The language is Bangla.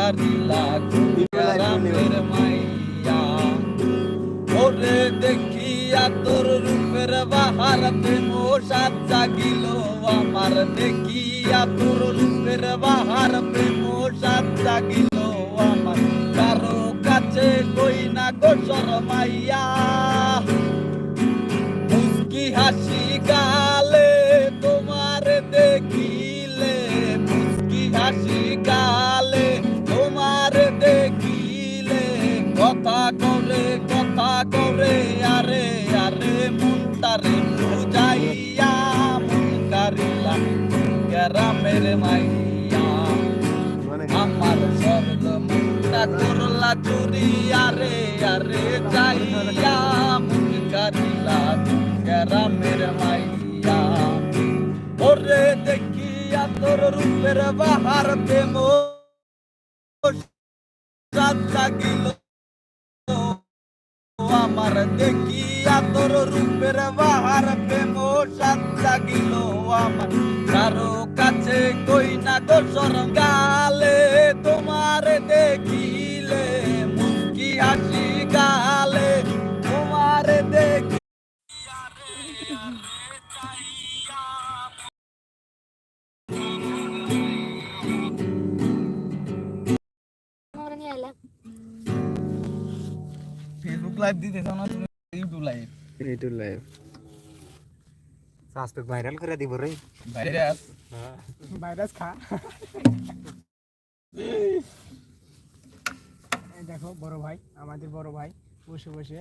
কারিলা গ্রামের মাইয়া ওরে দেখিয়া তোর রূপের বাহার প্রেম সাত জাগিল আমার দেখিয়া তোর রূপের বাহার প্রেম সাত জাগিল আমার কারো কাছে কই না গো শরমাইয়া মুস্কি হাসি গালে তোমার দেখিলে মুস্কি হাসি গালে তোমার দেখিলে কথা করে আরে আরে মনটারে বুঝাইয়া মন কারিলা গ্রামের মাইয়া আমার সরল মনটা করলা চুরি আরে আরে যাইয়া মন কারিলা গ্রামের মাইয়া ওরে দেখিয়া তোর রূপের বাহার প্রেম সাত জাগিল আমার দেখিয়া তোর রূপের বাহার প্রেম সাত জাগিল আমার কারো কাছে কই না গো শরম গালে তোমার দেখিলে মুস্কি হাসি গালে তোমার দেখি ফেসবুক লাইভ দিতেছ না তুমি ইউটিউব লাইভ সাসপেক ভাইরাল করে দিব রে ভাইরাস খা দেখো বড় ভাই আমাদের বড় ভাই বসে বসে